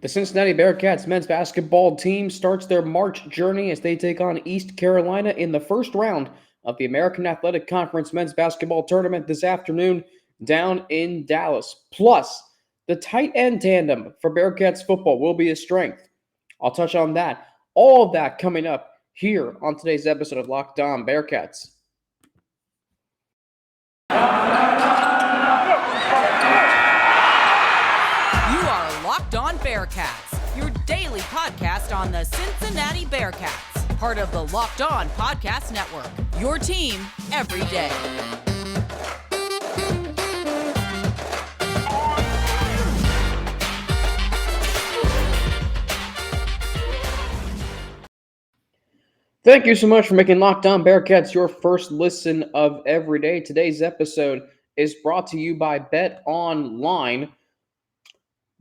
The Cincinnati Bearcats men's basketball team starts their March journey as they take on East Carolina in the first round of the American Athletic Conference men's basketball tournament this afternoon down in Dallas. Plus, the tight end tandem for Bearcats football will be a strength. I'll touch on that. All of that coming up here on today's episode of Locked On Bearcats. Locked On Bearcats, your daily podcast on the Cincinnati Bearcats, part of the Locked On Podcast Network, your team every day. Thank you so much for making Locked On Bearcats your first listen of every day. Today's episode is brought to you by BetOnline.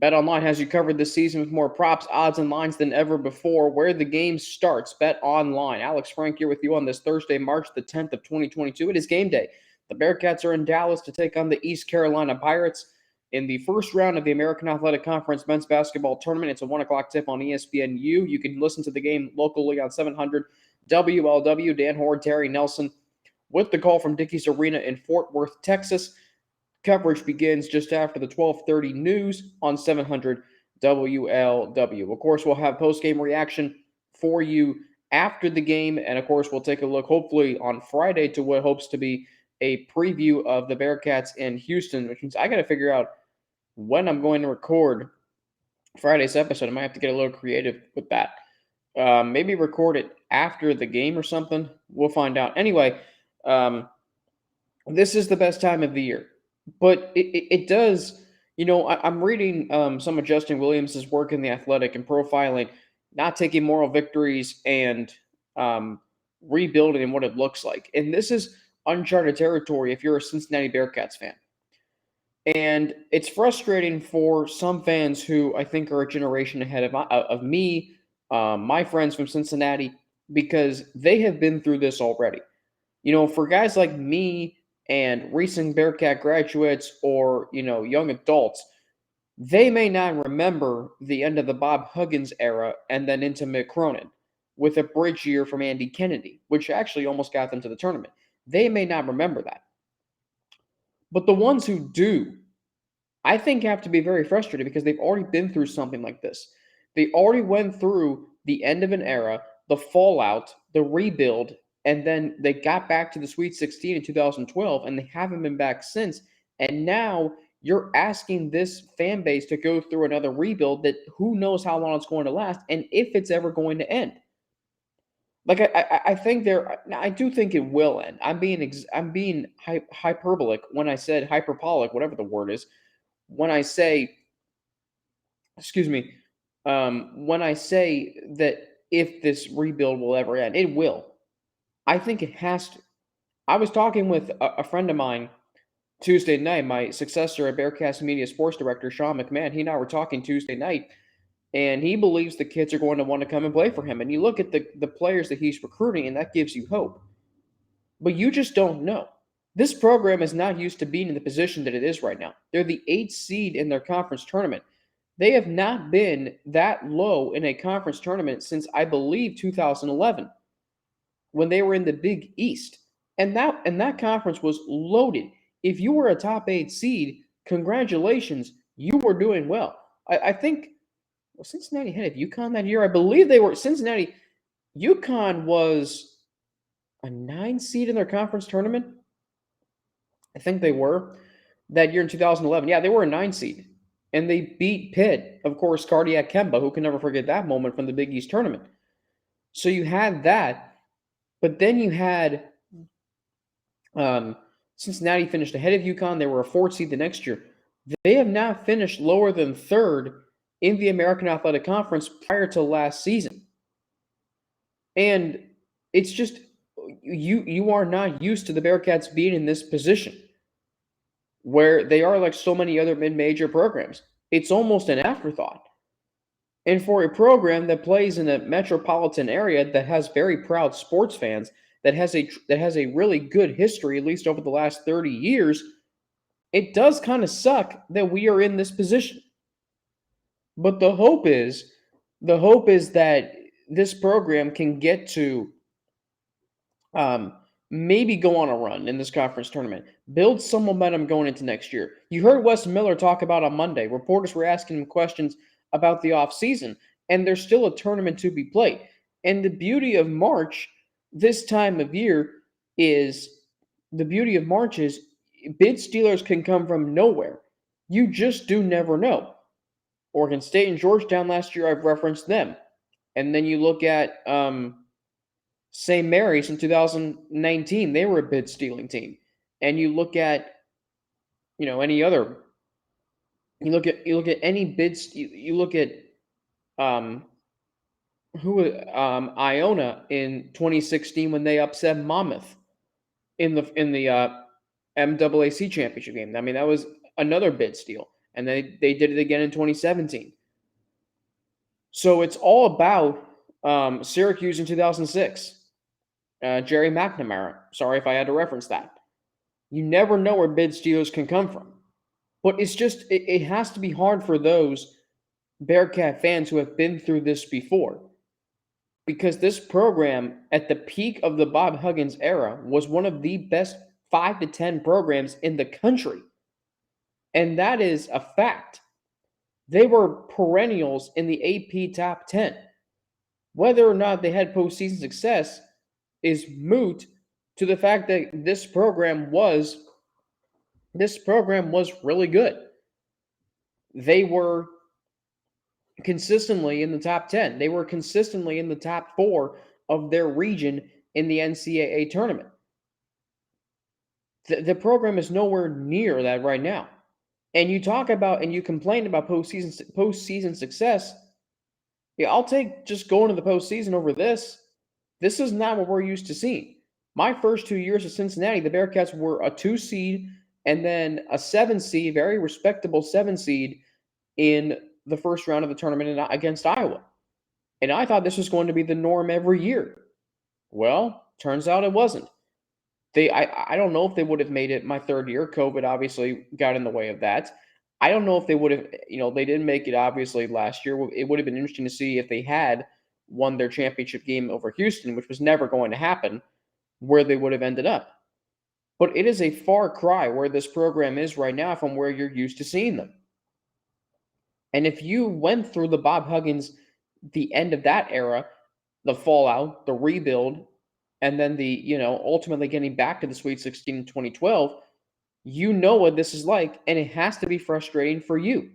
BetOnline has you covered this season with more props, odds, and lines than ever before. Where the game starts, BetOnline. Alex Frank here with you on this Thursday, March the 10th of 2022. It is game day. The Bearcats are in Dallas to take on the East Carolina Pirates in the first round of the American Athletic Conference men's basketball tournament. It's a 1 o'clock tip on ESPNU. You can listen to the game locally on 700 WLW. Dan Horde, Terry Nelson with the call from Dickies Arena in Fort Worth, Texas. Coverage begins just after the 12:30 news on 700 WLW. Of course, we'll have post-game reaction for you after the game, and of course, we'll take a look, hopefully, on Friday to what hopes to be a preview of the Bearcats in Houston, which means I got to figure out when I'm going to record Friday's episode. I might have to get a little creative with that. Maybe record it after the game or something. We'll find out. Anyway, this is the best time of the year. But it does, I'm reading some of Justin Williams' work in The Athletic and profiling, not taking moral victories and rebuilding and what it looks like. And this is uncharted territory if you're a Cincinnati Bearcats fan. And it's frustrating for some fans who I think are a generation ahead of me, my friends from Cincinnati, because they have been through this already. For guys like me and recent Bearcat graduates or, young adults, they may not remember the end of the Bob Huggins era and then into Mick Cronin with a bridge year from Andy Kennedy, which actually almost got them to the tournament. They may not remember that. But the ones who do, I think, have to be very frustrated because they've already been through something like this. They already went through the end of an era, the fallout, the rebuild, and then they got back to the Sweet 16 in 2012, and they haven't been back since. And now you're asking this fan base to go through another rebuild that who knows how long it's going to last and if it's ever going to end. Like I think I do think it will end. I'm being hyperbolic when I said hyperbolic, whatever the word is, when I say, when I say that if this rebuild will ever end, it will. I think it has to. I was talking with a friend of mine Tuesday night, my successor at Bearcats Media Sports Director, Sean McMahon. He and I were talking Tuesday night, and he believes the kids are going to want to come and play for him. And you look at the players that he's recruiting, and that gives you hope. But you just don't know. This program is not used to being in the position that it is right now. They're the 8th seed in their conference tournament. They have not been that low in a conference tournament since, I believe, 2011. When they were in the Big East. And that conference was loaded. If you were a top 8 seed, congratulations, you were doing well. I think Cincinnati had UConn that year. I believe they were Cincinnati. UConn was a 9 seed in their conference tournament. I think they were that year in 2011. Yeah, they were a 9 seed. And they beat Pitt, of course, Cardiac Kemba, who can never forget that moment from the Big East tournament. So you had that. But then you had Cincinnati finished ahead of UConn. They were a 4th seed the next year. They have not finished lower than 3rd in the American Athletic Conference prior to last season. And it's just, you are not used to the Bearcats being in this position where they are like so many other mid-major programs. It's almost an afterthought. And for a program that plays in a metropolitan area that has very proud sports fans, that has a really good history, at least over the last 30 years, it does kind of suck that we are in this position. But the hope is that this program can get to um, maybe go on a run in this conference tournament, build some momentum going into next year. You heard Wes Miller talk about on Monday. Reporters were asking him questions about the offseason, and there's still a tournament to be played. And the beauty of March, this time of year, is the beauty of March is bid stealers can come from nowhere. You just do never know. Oregon State and Georgetown last year, I've referenced them. And then you look at St. Mary's in 2019, they were a bid stealing team. And you look at, any other, you look at any bids, you look at um, Iona in 2016 when they upset Monmouth in the MAAC championship game. I mean, that was another bid steal. And they did it again in 2017. So it's all about Syracuse in 2006. Jerry McNamara. Sorry if I had to reference that. You never know where bid stealers can come from. But it has to be hard for those Bearcat fans who have been through this before. Because this program, at the peak of the Bob Huggins era, was one of the best 5 to 10 programs in the country. And that is a fact. They were perennials in the AP top 10. Whether or not they had postseason success is moot to the fact that this program was really good. They were consistently in the top 10. They were consistently in the top 4 of their region in the NCAA tournament. The program is nowhere near that right now. And you complain about postseason success. Yeah, I'll take just going to the postseason over this. This is not what we're used to seeing. My first 2 years at Cincinnati, the Bearcats were a 2 seed and then a 7 seed, very respectable 7 seed in the first round of the tournament against Iowa. And I thought this was going to be the norm every year. Well, turns out it wasn't. I don't know if they would have made it my third year. COVID obviously got in the way of that. I don't know if they would have, they didn't make it obviously last year. It would have been interesting to see if they had won their championship game over Houston, which was never going to happen, where they would have ended up. But it is a far cry where this program is right now from where you're used to seeing them. And if you went through the Bob Huggins, the end of that era, the fallout, the rebuild, and then ultimately getting back to the Sweet 16 in 2012, you know what this is like, and it has to be frustrating for you.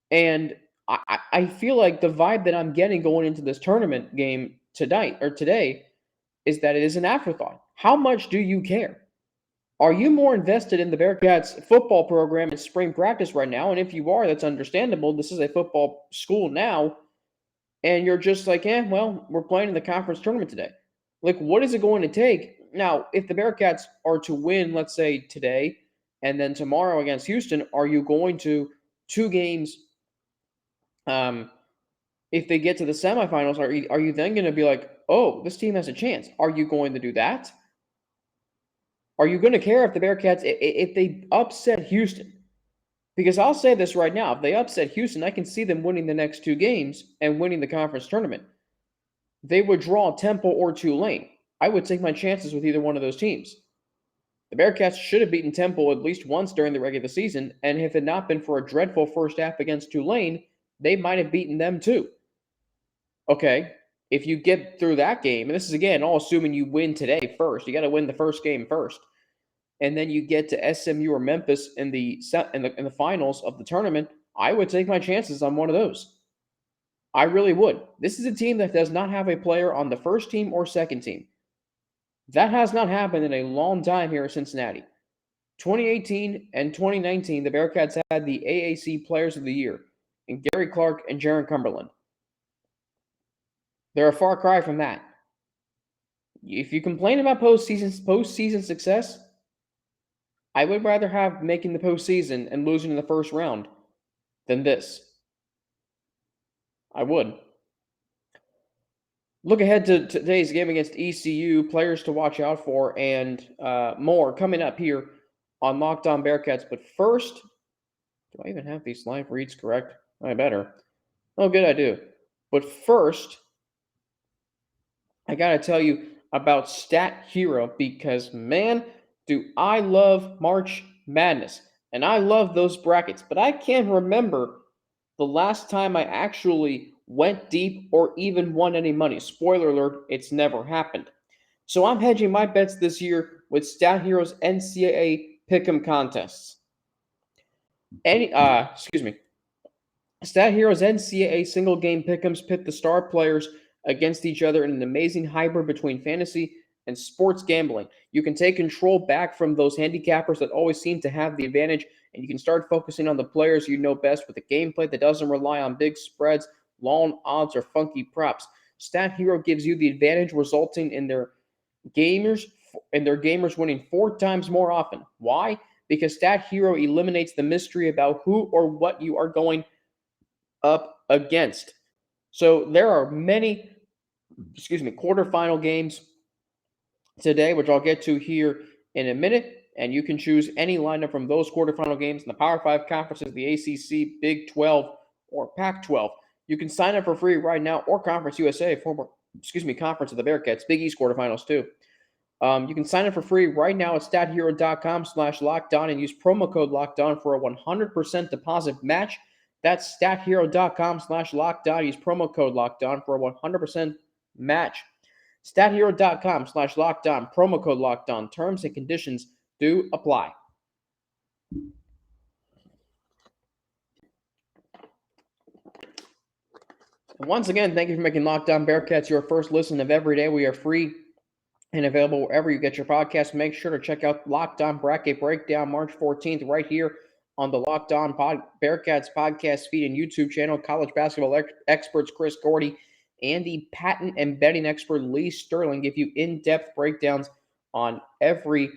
And I feel like the vibe that I'm getting going into this tournament game today is that it is an afterthought. How much do you care? Are you more invested in the Bearcats football program in spring practice right now? And if you are, that's understandable. This is a football school now. And you're just like, well, we're playing in the conference tournament today. Like, what is it going to take? Now, if the Bearcats are to win, let's say today, and then tomorrow against Houston, are you going to 2 games? If they get to the semifinals, are you then going to be like, oh, this team has a chance? Are you going to do that? Are you going to care if the Bearcats, if they upset Houston? Because I'll say this right now, if they upset Houston, I can see them winning the next 2 games and winning the conference tournament. They would draw Temple or Tulane. I would take my chances with either one of those teams. The Bearcats should have beaten Temple at least once during the regular season, and if it had not been for a dreadful first half against Tulane, they might have beaten them too. Okay, if you get through that game, and this is again all assuming you win today first, you got to win the first game first, and then you get to SMU or Memphis in the finals of the tournament, I would take my chances on one of those. I really would. This is a team that does not have a player on the first team or second team. That has not happened in a long time here at Cincinnati. 2018 and 2019, the Bearcats had the AAC Players of the Year in Gary Clark and Jaron Cumberland. They're a far cry from that. If you complain about postseason success, I would rather have making the postseason and losing in the first round than this. I would. Look ahead to today's game against ECU, players to watch out for, and more coming up here on Locked On Bearcats. But first, do I even have these live reads correct? I better. Oh, good, I do. But first, I gotta tell you about StatHero because, man, do I love March Madness. And I love those brackets, but I can't remember the last time I actually went deep or even won any money. Spoiler alert, it's never happened. So I'm hedging my bets this year with StatHero's NCAA Pick'em contests. Excuse me. Stat Hero's NCAA single game pick'ems pit the star players against each other in an amazing hybrid between fantasy and sports gambling. You can take control back from those handicappers that always seem to have the advantage, and you can start focusing on the players you know best with a gameplay that doesn't rely on big spreads, long odds, or funky props. Stat Hero gives you the advantage, resulting in gamers their gamers winning 4 times more often. Why? Because Stat Hero eliminates the mystery about who or what you are going up against. So there are many, quarterfinal games today, which I'll get to here in a minute. And you can choose any lineup from those quarterfinal games in the Power 5 conferences, the ACC, Big 12, or Pac-12. You can sign up for free right now, or Conference USA, Conference of the Bearcats, Big East quarterfinals too. You can sign up for free right now at stathero.com/lockedon and use promo code lockedon for a 100% deposit match. That's stathero.com/lockedon. Use promo code lockedon for a 100% match. stathero.com/lockedon. Promo code lockedon. Terms and conditions do apply. And once again, thank you for making Locked On Bearcats your first listen of every day. We are free and available wherever you get your podcast. Make sure to check out Locked On Bracket Breakdown March 14th right here on the Locked On Bearcats podcast feed and YouTube channel. College basketball experts Chris Gordy and the patent and betting expert Lee Sterling give you in-depth breakdowns on every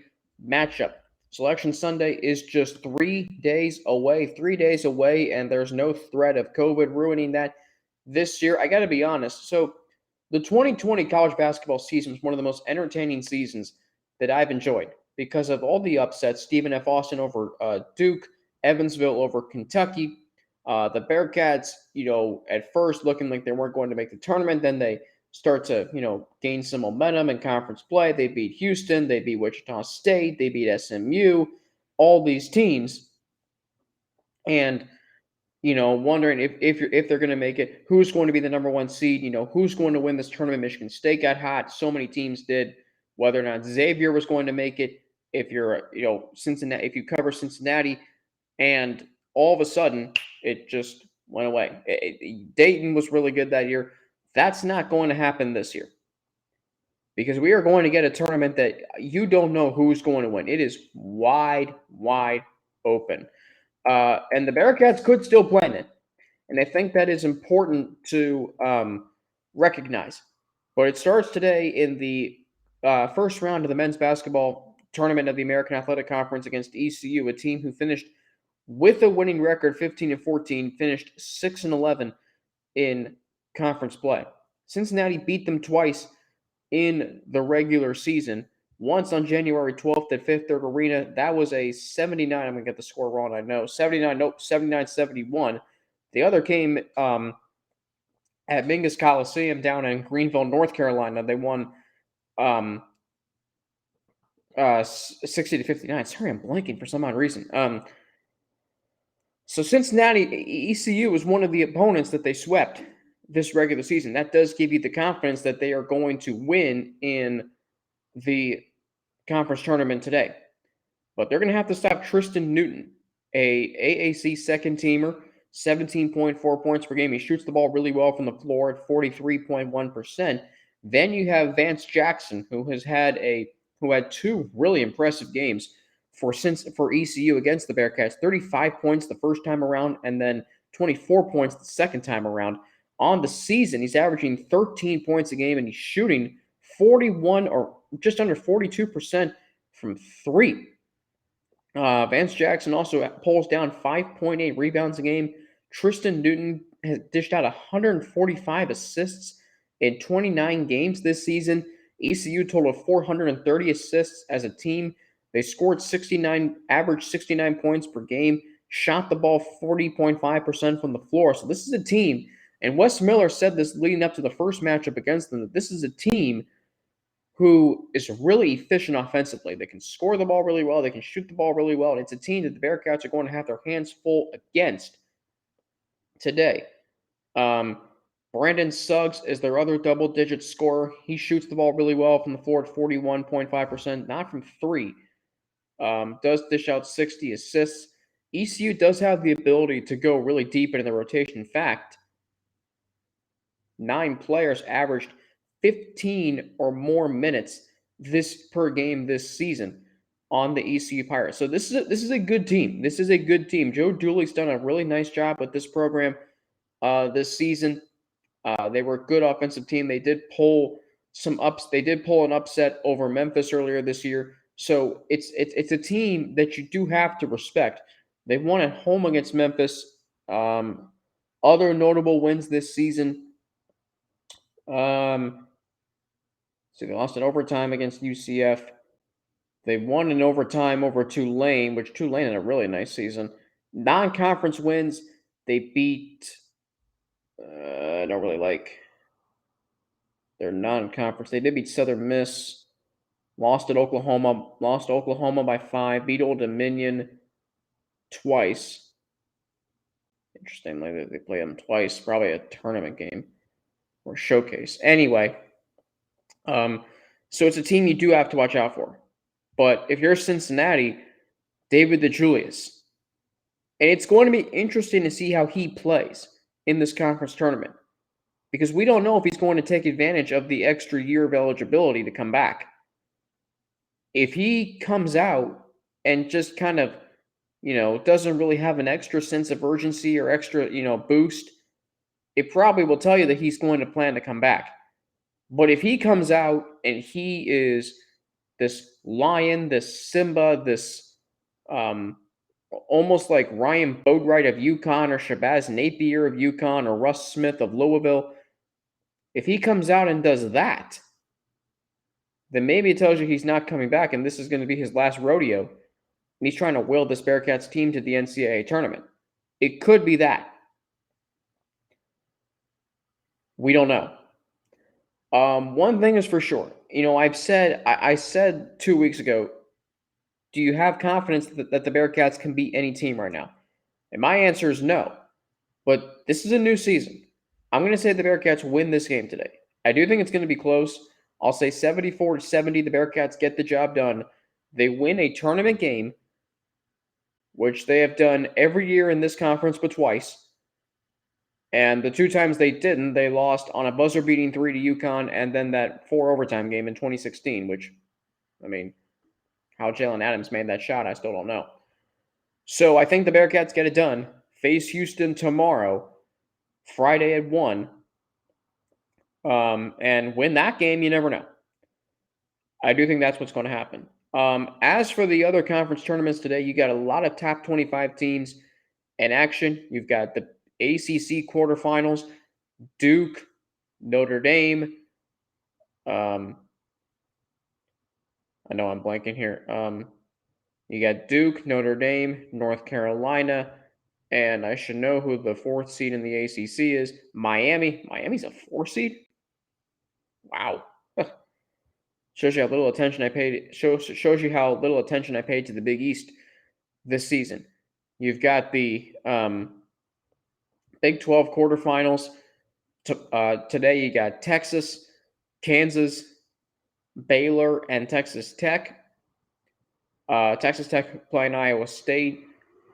matchup. Selection Sunday is just 3 days away. 3 days away, and there's no threat of COVID ruining that this year. I got to be honest. So the 2020 college basketball season was one of the most entertaining seasons that I've enjoyed because of all the upsets. Stephen F. Austin over Duke, Evansville over Kentucky. The Bearcats, at first looking like they weren't going to make the tournament. Then they start to, gain some momentum in conference play. They beat Houston. They beat Wichita State. They beat SMU. All these teams. And wondering if they're going to make it, who's going to be the number one seed, who's going to win this tournament. Michigan State got hot. So many teams did. Whether or not Xavier was going to make it, if you're, Cincinnati, if you cover Cincinnati, and all of a sudden it just went away. Dayton was really good that year. That's not going to happen this year because we are going to get a tournament that you don't know who's going to win. It is wide open. And the Bearcats could still play in it. And I think that is important to recognize. But it starts today in the first round of the men's basketball tournament of the American Athletic Conference against ECU, a team who finished with a winning record 15-14, finished 6-11 in conference play. Cincinnati beat them twice in the regular season. Once on January 12th at Fifth Third Arena. That was a 79. I'm going to get the score wrong, I know. 79-71. The other came at Mingus Coliseum down in Greenville, North Carolina. They won 60-59. Sorry, I'm blanking for some odd reason. So Cincinnati, ECU was one of the opponents that they swept this regular season. That does give you the confidence that they are going to win in the conference tournament today. But they're going to have to stop Tristan Newton, a AAC second teamer, 17.4 points per game. He shoots the ball really well from the floor at 43.1%. Then you have Vance Jackson, who had 2 really impressive games for ECU against the Bearcats. 35 points the first time around, and then 24 points the second time around. On the season, he's averaging 13 points a game, and he's shooting 41 or just under 42% from 3. Vance Jackson also pulls down 5.8 rebounds a game. Tristan Newton has dished out 145 assists in 29 games this season. ECU totaled 430 assists as a team. They scored averaged 69 points per game. shot the ball 40.5% from the floor. So this is a team, and Wes Miller said this leading up to the first matchup against them, that this is a team who is really efficient offensively. They can score the ball really well. They can shoot the ball really well. And it's a team that the Bearcats are going to have their hands full against today. Brandon Suggs is their other double-digit scorer. He shoots the ball really well from the floor at 41.5%, not from three. Does dish out 60 assists. ECU does have the ability to go really deep into the rotation. In fact, 9 players averaged 15 or more minutes this per game this season on the ECU Pirates. So this is a good team. This is a good team. Joe Dooley's done a really nice job with this program this season. They were a good offensive team. They did pull an upset over Memphis earlier this year. So it's a team that you do have to respect. They won at home against Memphis. Other notable wins this season. So they lost in overtime against UCF. They won in overtime over Tulane, which Tulane had a really nice season. Non-conference wins. They beat. I don't really like their non-conference. They did beat Southern Miss. Lost at Oklahoma. Lost to Oklahoma by 5. Beat Old Dominion twice. Interestingly, they play them twice. Probably a tournament game or showcase. Anyway, so it's a team you do have to watch out for. But if you're Cincinnati, David DeJulius, and it's going to be interesting to see how he plays in this conference tournament, because we don't know if he's going to take advantage of the extra year of eligibility to come back. If he comes out and just kind of, doesn't really have an extra sense of urgency or extra, boost, it probably will tell you that he's going to plan to come back. But if he comes out and he is this lion, this Simba, this almost like Ryan Boatwright of UConn or Shabazz Napier of UConn or Russ Smith of Louisville, if he comes out and does that, then maybe it tells you he's not coming back and this is going to be his last rodeo. And he's trying to will this Bearcats team to the NCAA tournament. It could be that. We don't know. One thing is for sure. I said 2 weeks ago, do you have confidence that the Bearcats can beat any team right now? And my answer is no. But this is a new season. I'm going to say the Bearcats win this game today. I do think it's going to be close. I'll say 74-70. The Bearcats get the job done. They win a tournament game, which they have done every year in this conference but twice. And the 2 times they didn't, they lost on a buzzer-beating 3 to UConn and then that 4 overtime game in 2016, which, how Jalen Adams made that shot, I still don't know. So I think the Bearcats get it done. Face Houston tomorrow, Friday at 1. And win that game, you never know. I do think that's what's going to happen. As for the other conference tournaments today, you got a lot of top 25 teams in action. You've got the ACC quarterfinals, Duke, Notre Dame. I know I'm blanking here. You got Duke, Notre Dame, North Carolina, and I should know who the 4th seed in the ACC is. Miami. Miami's a 4 seed? Wow. Shows you how little attention I paid. Shows you how little attention I paid to the Big East this season. You've got the Big 12 quarterfinals. Today you got Texas, Kansas, Baylor, and Texas Tech. Texas Tech playing Iowa State.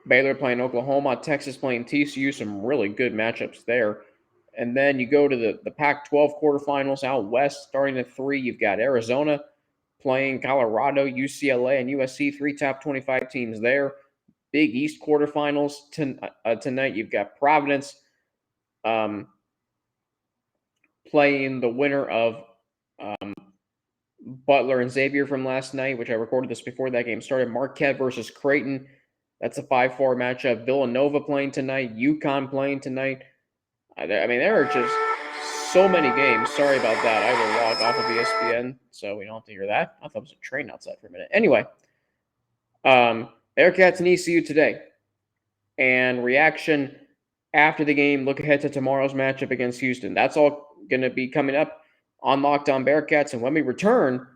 Baylor playing Oklahoma. Texas playing TCU. Some really good matchups there. And then you go to the Pac-12 quarterfinals out west, starting at 3. You've got Arizona playing Colorado, UCLA, and USC. 3 top 25 teams there. Big East quarterfinals tonight. You've got Providence playing the winner of Butler and Xavier from last night, which I recorded this before that game started. Marquette versus Creighton. That's a 5-4 matchup. Villanova playing tonight. UConn playing tonight. There are just so many games. Sorry about that. I will log off of ESPN, so we don't have to hear that. I thought it was a train outside for a minute. Anyway, Bearcats and ECU today. and reaction after the game. Look ahead to tomorrow's matchup against Houston. That's all going to be coming up on Locked On Bearcats. And when we return,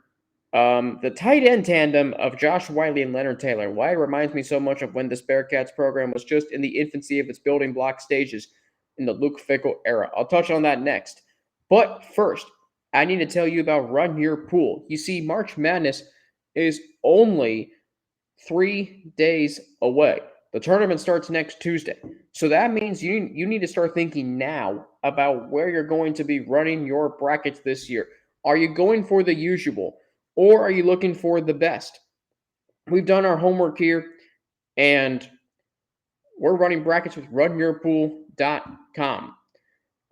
the tight end tandem of Josh Wiley and Leonard Taylor. Why reminds me so much of when this Bearcats program was just in the infancy of its building block stages in the Luke Fickell era. I'll touch on that next. But first, I need to tell you about Run Your Pool. You see, March Madness is only 3 days away. The tournament starts next Tuesday. So that means you need to start thinking now about where you're going to be running your brackets this year. Are you going for the usual, or are you looking for the best? We've done our homework here, and we're running brackets with runyourpool.com.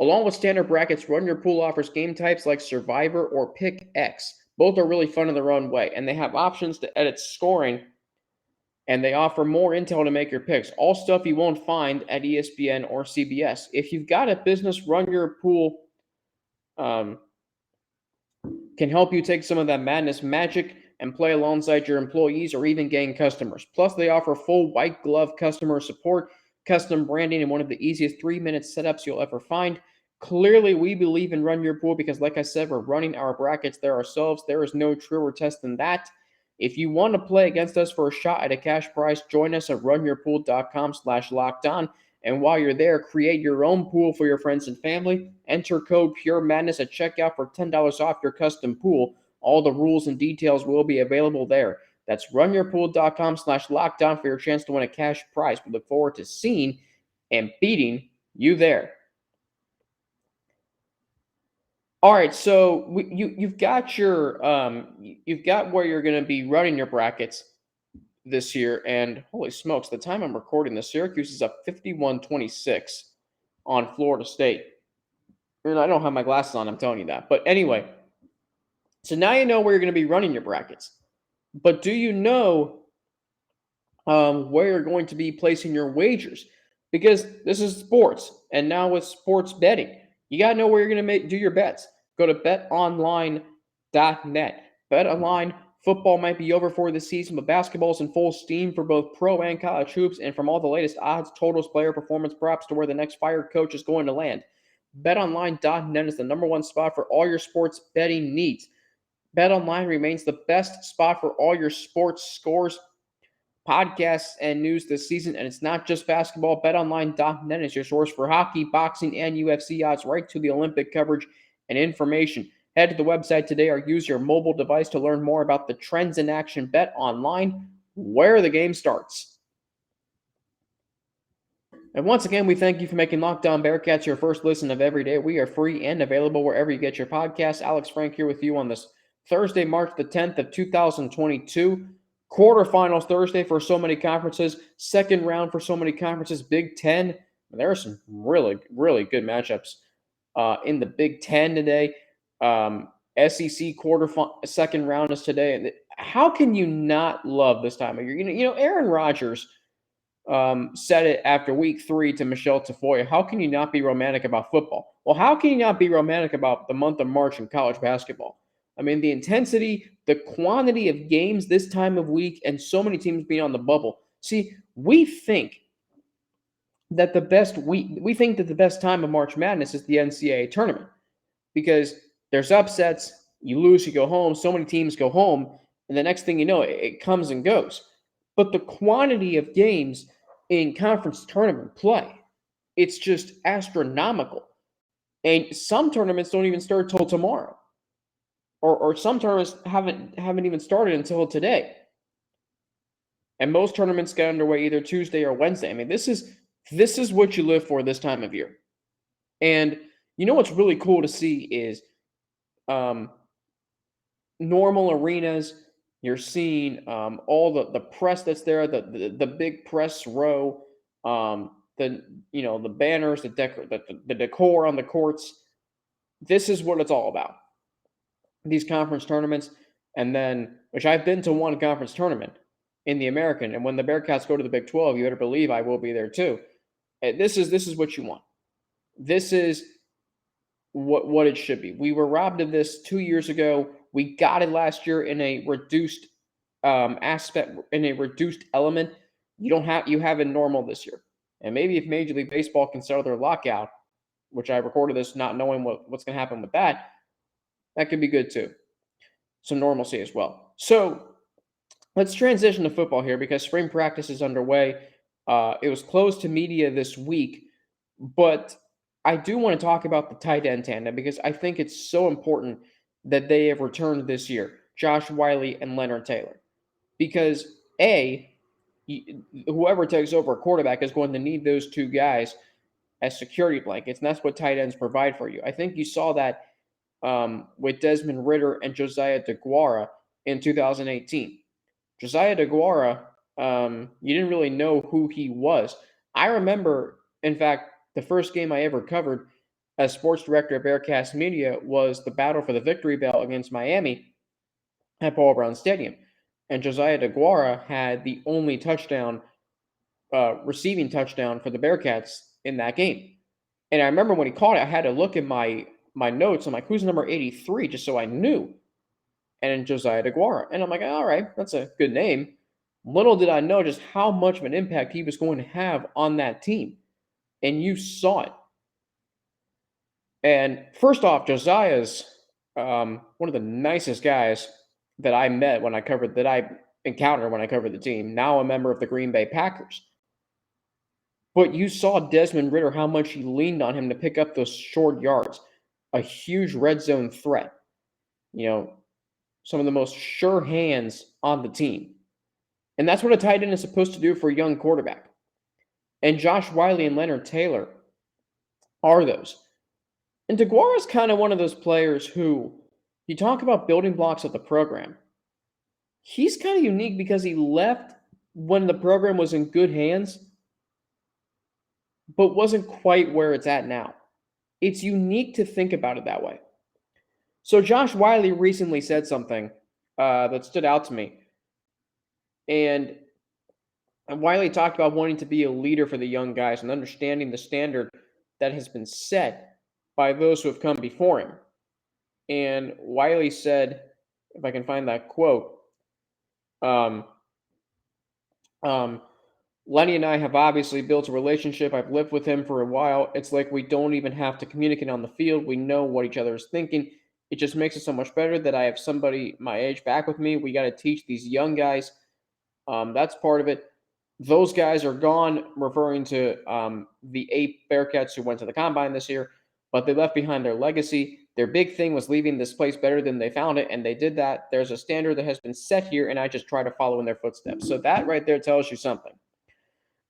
Along with standard brackets, Run Your Pool offers game types like Survivor or Pick X. Both are really fun in their own way, and they have options to edit scoring, and they offer more intel to make your picks. All stuff you won't find at ESPN or CBS. If you've got a business, Run Your Pool can help you take some of that madness magic and play alongside your employees or even gain customers. Plus, they offer full white glove customer support, custom branding, and one of the easiest 3-minute setups you'll ever find. Clearly, we believe in Run Your Pool because, like I said, we're running our brackets there ourselves. There is no truer test than that. If you want to play against us for a shot at a cash prize, join us at runyourpool.com/lockedon. And while you're there, create your own pool for your friends and family. Enter code PUREMADNESS at checkout for $10 off your custom pool. All the rules and details will be available there. That's runyourpool.com/lockedon for your chance to win a cash prize. We look forward to seeing and beating you there. All right, so you've got where you're going to be running your brackets this year, and holy smokes, the time I'm recording this, Syracuse is up 51-26 on Florida State. And I don't have my glasses on, I'm telling you that. But anyway, so now you know where you're going to be running your brackets. But do you know where you're going to be placing your wagers? Because this is sports, and now with sports betting, you got to know where you're going to do your bets. Go to betonline.net. BetOnline, football might be over for the season, but basketball's in full steam for both pro and college hoops. And from all the latest odds, totals, player performance props to where the next fired coach is going to land, BetOnline.net is the number one spot for all your sports betting needs. BetOnline remains the best spot for all your sports scores, podcasts, and news this season. And it's not just basketball. BetOnline.net is your source for hockey, boxing, and UFC odds, right to the Olympic coverage and information. Head to the website today or use your mobile device to learn more about the trends in action. BetOnline, where the game starts. And once again, we thank you for making Locked On Bearcats your first listen of every day. We are free and available wherever you get your podcasts. Alex Frank here with you on this Thursday, March the 10th of 2022. Quarterfinals Thursday for so many conferences. Second round for so many conferences. Big Ten. There are some really, really good matchups in the Big Ten today. SEC second round is today. How can you not love this time of year? You know, Aaron Rodgers said it after week 3 to Michelle Tafoya. How can you not be romantic about football? Well, how can you not be romantic about the month of March in college basketball? I mean, the intensity, the quantity of games this time of week, and so many teams being on the bubble. See, we think that the best time of March Madness is the NCAA tournament because there's upsets. You lose, you go home. So many teams go home, and the next thing you know, it comes and goes. But the quantity of games in conference tournament play, it's just astronomical. And some tournaments don't even start till tomorrow. Or some tournaments haven't even started until today. And most tournaments get underway either Tuesday or Wednesday. I mean, this is what you live for this time of year. And you know what's really cool to see is normal arenas. You're seeing all the press that's there, the big press row, the banners, the decor on the courts. This is what it's all about. These conference tournaments, and then, which I've been to one conference tournament in the American, and when the Bearcats go to the Big 12, you better believe I will be there too. And this is what you want. This is what it should be. We were robbed of this 2 years ago. We got it last year in a reduced aspect, in a reduced element. You have it normal this year. And maybe if Major League Baseball can settle their lockout, which I recorded this not knowing what's going to happen with that, that could be good too. Some normalcy as well. So let's transition to football here because spring practice is underway. It was closed to media this week, but I do want to talk about the tight end tandem because I think it's so important that they have returned this year, Josh Wiley and Leonard Taylor. Because whoever takes over a quarterback is going to need those two guys as security blankets, and that's what tight ends provide for you. I think you saw that with Desmond Ridder and Josiah DeGuara in 2018. Josiah DeGuara, you didn't really know who he was. I remember, in fact, the first game I ever covered as sports director at Bearcats Media was the battle for the victory bell against Miami at Paul Brown Stadium. And Josiah DeGuara had the only receiving touchdown for the Bearcats in that game. And I remember when he caught it, I had to look at my notes. I'm like, who's number 83? Just so I knew. And Josiah DeGuara. And I'm like, all right, that's a good name. Little did I know just how much of an impact he was going to have on that team. And you saw it. And first off, Josiah's one of the nicest guys that I met when I covered, that I encountered when I covered the team. Now a member of the Green Bay Packers. But you saw Desmond Ridder, how much he leaned on him to pick up those short yards. A huge red zone threat. Some of the most sure hands on the team. And that's what a tight end is supposed to do for a young quarterback. And Josh Wiley and Leonard Taylor are those. And DeGuara is kind of one of those players who, you talk about building blocks of the program. He's kind of unique because he left when the program was in good hands, but wasn't quite where it's at now. It's unique to think about it that way. So Josh Wiley recently said something that stood out to me. And Wiley talked about wanting to be a leader for the young guys and understanding the standard that has been set by those who have come before him. And Wiley said, if I can find that quote, Lenny and I have obviously built a relationship. I've lived with him for a while. It's like we don't even have to communicate on the field. We know what each other is thinking. It just makes it so much better that I have somebody my age back with me. We got to teach these young guys. That's part of it. Those guys are gone, referring to the 8 Bearcats who went to the Combine this year, but they left behind their legacy. Their big thing was leaving this place better than they found it, and they did that. There's a standard that has been set here, and I just try to follow in their footsteps. So that right there tells you something.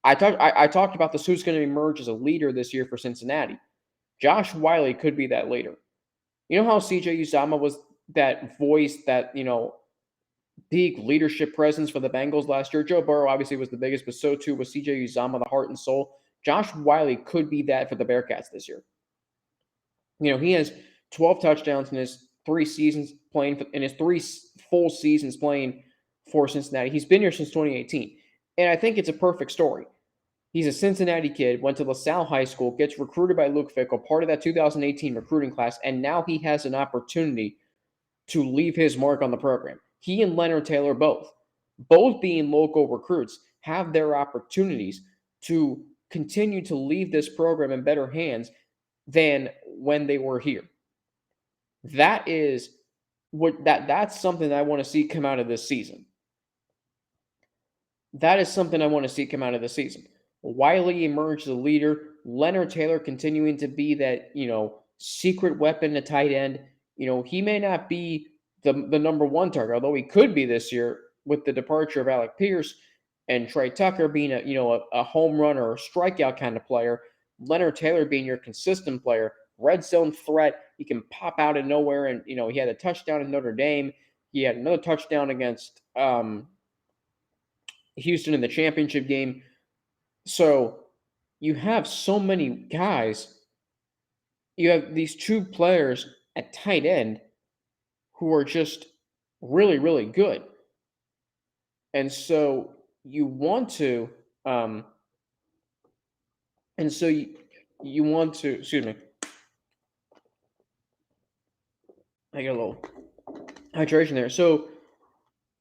I talked about this, who's going to emerge as a leader this year for Cincinnati. Josh Wiley could be that leader. You know how CJ Uzomah was that voice, that, big leadership presence for the Bengals last year? Joe Burrow obviously was the biggest, but so too was CJ Uzomah, the heart and soul. Josh Wiley could be that for the Bearcats this year. He has 12 touchdowns in his 3 seasons playing, in his 3 full seasons playing for Cincinnati. He's been here since 2018. And I think it's a perfect story. He's a Cincinnati kid, went to LaSalle High School, gets recruited by Luke Fickell, part of that 2018 recruiting class, and now he has an opportunity to leave his mark on the program. He and Leonard Taylor both being local recruits, have their opportunities to continue to leave this program in better hands than when they were here. That's something that I want to see come out of this season. That is something I want to see come out of the season. Wiley emerged as a leader. Leonard Taylor continuing to be that, secret weapon to tight end. He may not be the number 1 target, although he could be this year with the departure of Alec Pierce and Trey Tucker being a home run or a strikeout kind of player. Leonard Taylor being your consistent player, red zone threat. He can pop out of nowhere, and he had a touchdown in Notre Dame. He had another touchdown against Houston in the championship game. So you have so many guys. You have these 2 players at tight end who are just really, really good. And so you want to, you want to, excuse me. I got a little hydration there. So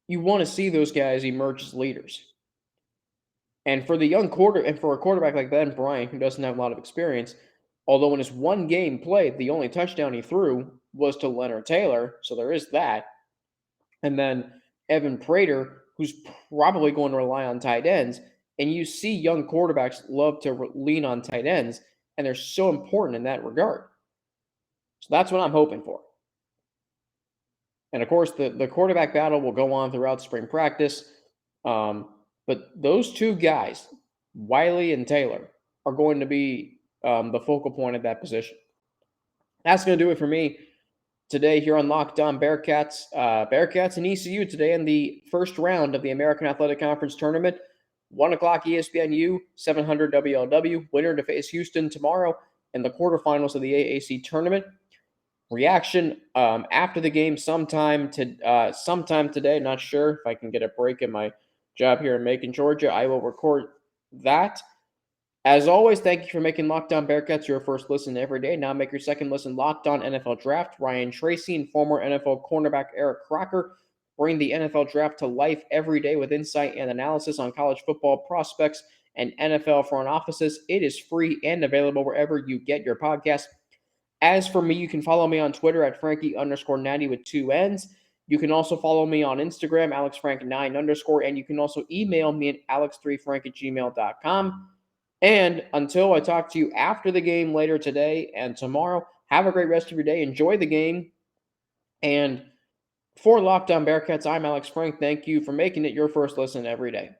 you want to see those guys emerge as leaders. And for a quarterback like Ben Bryant, who doesn't have a lot of experience, although in his one game played, the only touchdown he threw was to Leonard Taylor, so there is that. And then Evan Prater, who's probably going to rely on tight ends. And you see young quarterbacks love to lean on tight ends, and they're so important in that regard. So that's what I'm hoping for. And of course, the quarterback battle will go on throughout spring practice. But those two guys, Wiley and Taylor, are going to be the focal point of that position. That's going to do it for me today here on Locked On Bearcats. Bearcats and ECU today in the first round of the American Athletic Conference Tournament. 1 o'clock ESPNU, 700 WLW. Winner to face Houston tomorrow in the quarterfinals of the AAC Tournament. Reaction after the game sometime today. Not sure if I can get a break in my job here in Macon, Georgia. I will record that. As always, thank you for making Locked On Bearcats your first listen every day. Now make your second listen Locked On NFL Draft. Ryan Tracy and former NFL cornerback Eric Crocker bring the NFL Draft to life every day with insight and analysis on college football prospects and NFL front offices. It is free and available wherever you get your podcast. As for me, you can follow me on Twitter at Frankie_Natty with 2 N's. You can also follow me on Instagram, AlexFrank9_, and you can also email me at alex3frank@gmail.com. And until I talk to you after the game later today and tomorrow, have a great rest of your day. Enjoy the game. And for Locked On Bearcats, I'm Alex Frank. Thank you for making it your first listen every day.